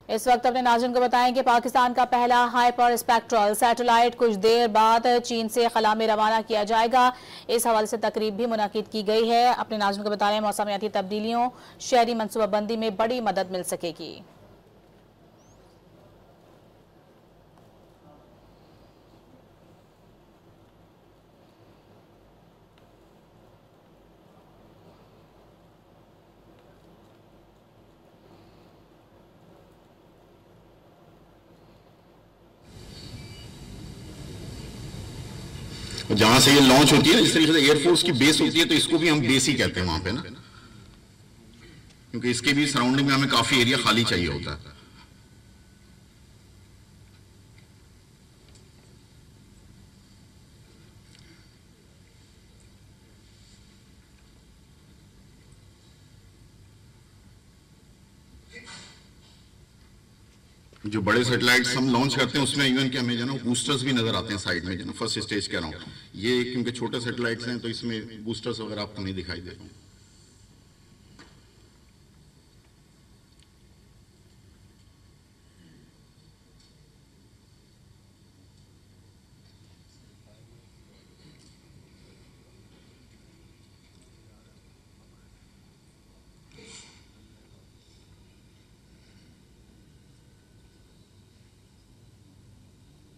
इस वक्त अपने नाज़रीन को बताएं कि पाकिस्तान का पहला हाइपर स्पेक्ट्रल सैटेलाइट कुछ देर बाद चीन से खला में रवाना किया जाएगा। इस हवाले से तकरीब भी मुनाकिद की गई है। अपने नाज़रीन को बता रहे हैं मौसमियाती तब्दीलियों शहरी मनसूबाबंदी में बड़ी मदद मिल सकेगी। जहां से ये लॉन्च होती है, जिस तरीके से एयरफोर्स की बेस होती है, तो इसको भी हम बेस ही कहते हैं वहां पे ना, क्योंकि इसके भी सराउंडिंग में हमें काफी एरिया खाली चाहिए होता है। जो बड़े सैटेलाइट्स हम लॉन्च करते हैं उसमें इवन कि हमें जो ना बूस्टर्स भी नजर आते हैं साइड में, जो ना फर्स्ट स्टेज कह रहा हूँ, ये क्योंकि छोटे सैटेलाइट्स हैं तो इसमें बूस्टर्स वगैरह आपको नहीं दिखाई दे रहे।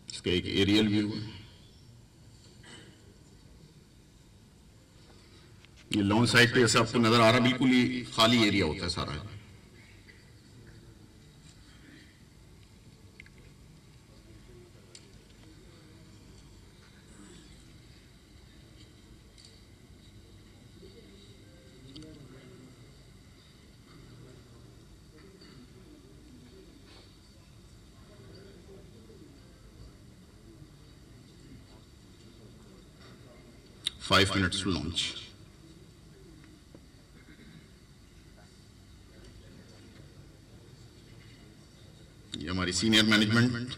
इसका एक एरियल व्यू है। ये लॉन्च साइड पे जैसे आपको नजर आ रहा है, बिल्कुल ही खाली एरिया होता है सारा। Five minutes to launch. ये हमारी सीनियर मैनेजमेंट,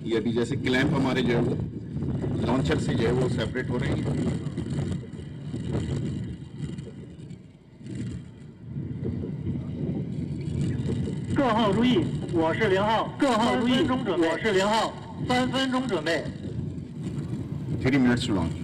ये अभी जैसे क्लैंप हमारे जो है वो लॉन्चर से जो है वो सेपरेट हो रहे हैं। 各号注意，我是0号。各号注意，我是0号。3分钟准备。 3 minutes to launch.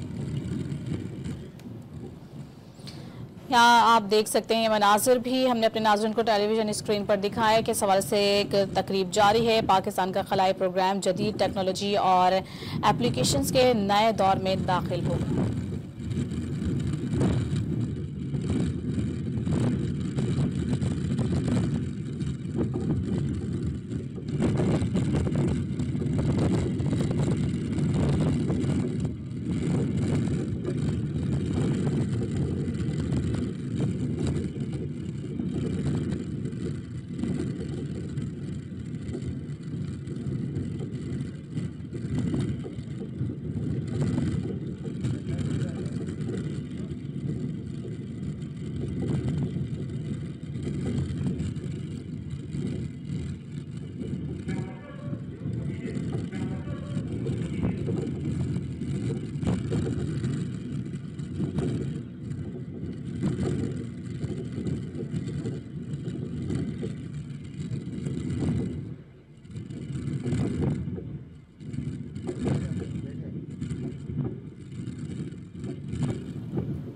यहाँ आप देख सकते हैं ये मनाजिर भी हमने अपने नाज़रीन को टेलीविज़न स्क्रीन पर दिखाया कि इस हवाले से एक तकरीब जारी है। पाकिस्तान का खलाई प्रोग्राम जदीद टेक्नोलॉजी और एप्लीकेशंस के नए दौर में दाखिल होगा।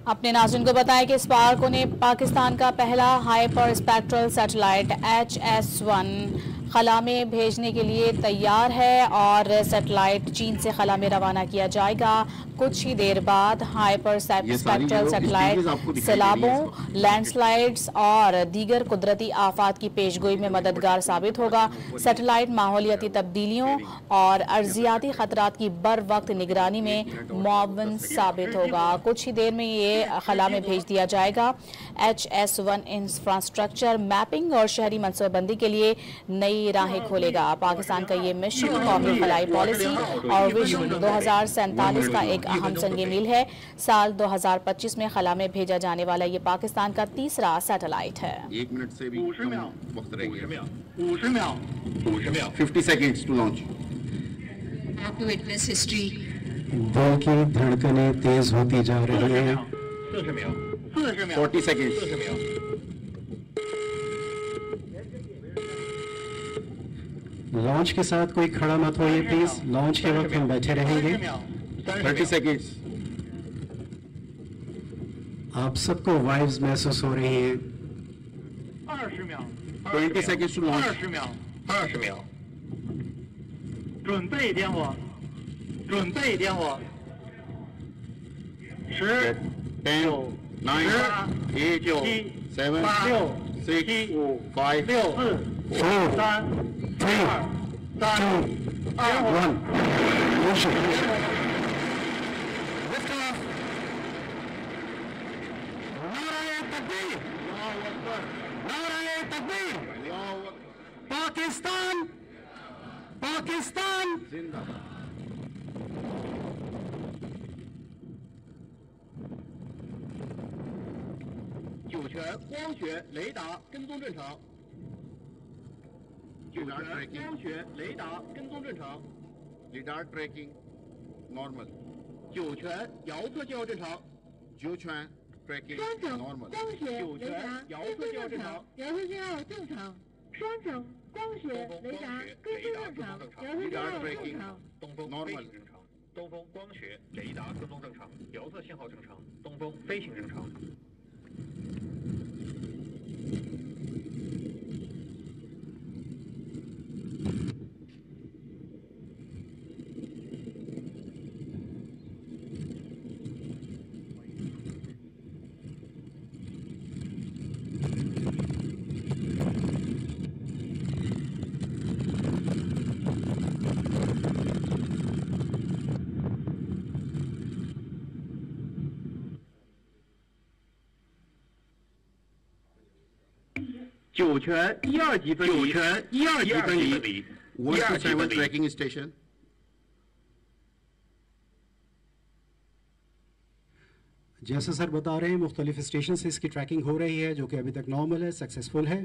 अपने नाज़रीन को बताएं कि स्पार्को ने पाकिस्तान का पहला हाइपर स्पेक्ट्रल सैटेलाइट HS-1 खला में भेजने के लिए तैयार है और सैटेलाइट चीन से खला में रवाना किया जाएगा। कुछ ही देर बाद हाइपर स्पेक्ट्रल सैटेलाइट सैलाबों, लैंडस्लाइड्स और दीगर कुदरती आफात की पेशगोई में मददगार साबित होगा। सैटेलाइट माहौलियाती तब्दीलियों और अर्जियाती खतरात की बर वक्त निगरानी में मुआवन साबित होगा। कुछ ही देर में ये खला में भेज दिया जाएगा। HS-1 इंफ्रास्ट्रक्चर मैपिंग और शहरी मनसूबाबंदी के लिए नई राहें खोलेगा। पाकिस्तान का ये मिशन कौमी खलाई पॉलिसी और विजन 2047 का एक अहम संग मील है। साल 2025 में खला में भेजा जाने वाला ये पाकिस्तान का तीसरा सैटेलाइट है। 1 मिनट से भी कम वक्त रह गया। 50 seconds to launch. To witness history. दिल की धड़कनें तेज होती जा रही हैं। 40 सेकंड्स। लॉन्च के साथ कोई खड़ा मत होइए प्लीज। लॉन्च के वक्त हम बैठे रहेंगे। 30 सेकंड्स। आप सबको वाइब्स महसूस हो रही हैं। 20 seconds to launch. 20秒。准备点火，准备点火。10、 10, 9, 8, 7, 6, 5, 4, 3、 2, 1 Pakistan पाकिस्तान酒泉光学雷达跟踪正常。酒泉光学雷达跟踪正常。 radar tracking normal. 酒泉遥测信号正常。 Jiuquan tracking 双整 normal. 光学雷达遥跟踪测信号正常正常，遥测信号正常。双整光学雷达跟踪正常，遥测信 radar 号正 tracking 常。 东风 normal. 正常。东风光学雷达跟踪正常，遥测信号正常。东风飞行正常。 酒泉1、2级分离，酒泉1、2级分离， 127 tracking station. जैसा सर बता रहे हैं मुख्तलिफ स्टेशन से इसकी ट्रैकिंग हो रही है जो कि अभी तक नॉर्मल है, सक्सेसफुल है।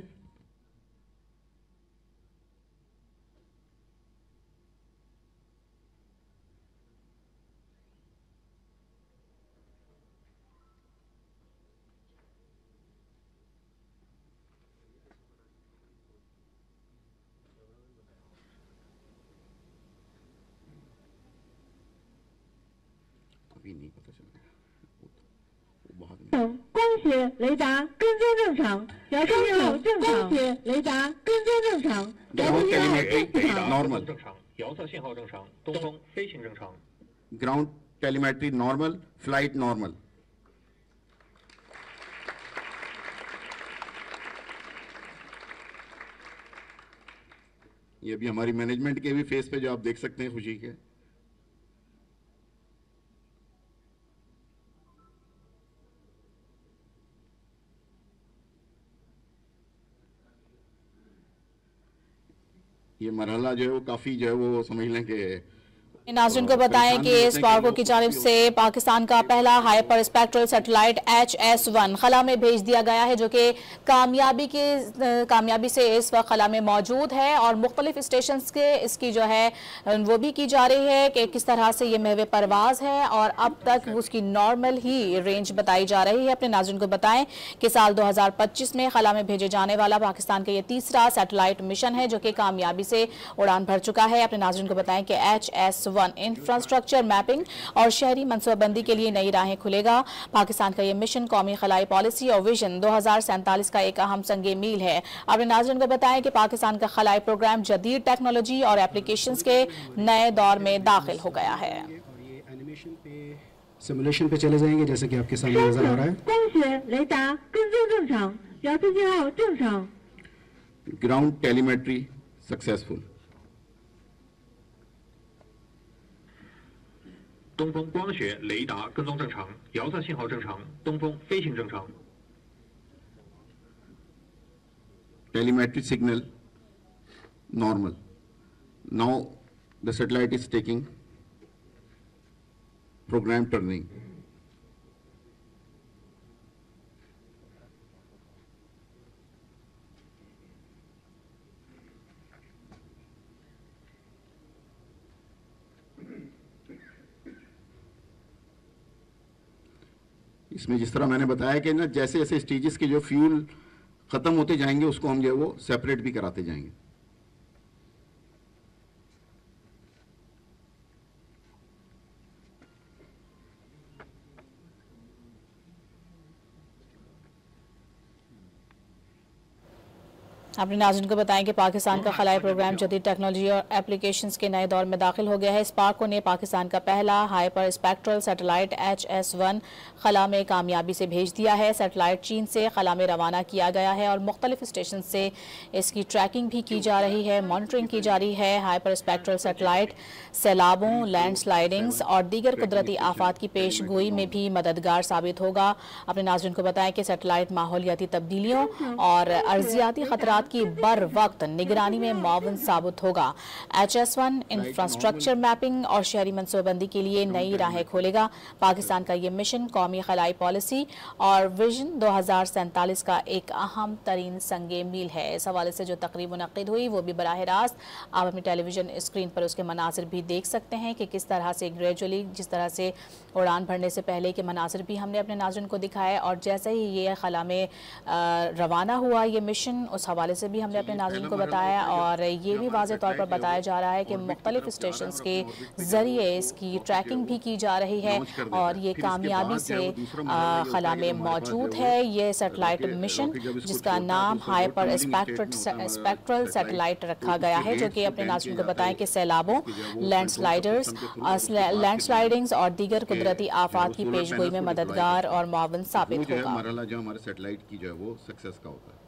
अभी नहीं पता चल रहा। वो बाद में 等光学雷达跟踪正常，遥测信号正常。光学雷达跟踪正常，遥测 ground 信号 telemetry 正常。 normal. 正常，遥测信号正常。东风飞行正常。 Ground telemetry normal. Flight normal. ये अभी हमारी मैनेजमेंट के भी फेस पे जो आप देख सकते हैं खुशी के। ये मरहला जो है वो काफी जो है वो समझ लें कि नाज़रीन को बताएं कि स्पार्को की जानिब से पाकिस्तान का पहला हाइपर स्पेक्ट्रल सैटेलाइट HS-1 खला में भेज दिया गया है, जो कि कामयाबी से इस वक्त खला में मौजूद है और मुख्तलिफ स्टेशन के इसकी जो है वो भी की जा रही है कि किस तरह से ये महवे परवाज है और अब तक उसकी नॉर्मल ही रेंज बताई जा रही है। अपने नाज़रीन को बताएं कि साल 2025 में खला में भेजे जाने वाला पाकिस्तान का ये तीसरा सैटेलाइट मिशन है जो कि कामयाबी से उड़ान भर चुका है। अपने नाज़रीन को बताएं कि HS-1 HS-1 इंफ्रास्ट्रक्चर मैपिंग और शहरी मनसूबाबंदी के लिए नई राहें खुलेगा। पाकिस्तान का ये मिशन कौमी खलाई पॉलिसी और विजन 2047 का एक अहम संगे मील है। अपने नाज़रीन को बताएं कि पाकिस्तान का खलाई प्रोग्राम जदीद टेक्नोलॉजी और एप्लीकेशंस के नए दौर में दाखिल हो गया है। और ये एनिमेशन पे सिमुलेशन पे चले जाएंगे जैसे कि आपके सामने नजर आ रहा है। 光学雷达跟踪正常，遥测信号正常。 ground telemetry successful. 东风光学雷达跟踪正常，遥测信号正常，东风飞行正常。 telemetry signal normal. Now the satellite is taking program turning. इसमें जिस तरह मैंने बताया कि ना जैसे जैसे स्टेजेस के जो फ्यूल खत्म होते जाएंगे उसको हम जो है वो सेपरेट भी कराते जाएंगे। अपने नाज़रीन को बताएं कि पाकिस्तान का खलाई प्रोग्राम जदीद टेक्नोलॉजी और एप्लीकेशंस के नए दौर में दाखिल हो गया है। स्पार्को ने पाकिस्तान का पहला हाइपर स्पेक्ट्रल सैटेलाइट HS-1 खला में कामयाबी से भेज दिया है। सैटेलाइट चीन से खला में रवाना किया गया है और मुख्तलिफ स्टेशन से इसकी ट्रैकिंग भी की जा रही है, मॉनिटरिंग की जा रही है। हाइपर स्पेक्ट्रल सैटेलाइट सैलाबों, लैंडस्लाइडिंग्स और दीगर कुदरती आफात की पेशगोई में भी मददगार साबित होगा। अपने नाज़रीन को बताएं कि सैटेलाइट माहौलियाती तब्दीलियों और अर्जियाती खतरात की बर वक्त निगरानी में मुआवन साबित होगा। HS-1 इंफ्रास्ट्रक्चर मैपिंग और शहरी मनसूबाबंदी के लिए नई राहें खोलेगा। पाकिस्तान का ये मिशन कौमी खलाई पॉलिसी और विजन 2047 का एक अहम तरीन संगे मील है। इस हवाले से जो तकरीब मुनक्किद हुई वो भी बराह रास्त आप अपनी टेलीविजन स्क्रीन पर उसके मनासिर भी देख सकते हैं कि किस तरह से ग्रेजुअली जिस तरह से उड़ान भरने से पहले के मनासिर भी हमने अपने नाज़रीन को दिखाए और जैसे ही ये खला में रवाना हुआ ये मिशन उस हवाले से भी हमने अपने नाज़रीन को बताया और ये भी वाज़ेह तौर पर बताया जा रहा है कि मुख्तलिफ स्टेशंस के ज़रिए इसकी ट्रैकिंग भी की जा रही है और ये कामयाबी से खला में मौजूद है। ये सैटेलाइट मिशन जिसका नाम हाइपर स्पेक्ट्रल सैटेलाइट रखा गया है, जो कि अपने नाज़रीन को बताएं कि सैलाबों, लैंडस्लाइडिंग्स और दीगर कुदरती आफात की पेशगोई में मददगार और मुआवन साबित होगा। हमारा जो हमारे सैटेलाइट की जो है वो सक्सेस का होता है।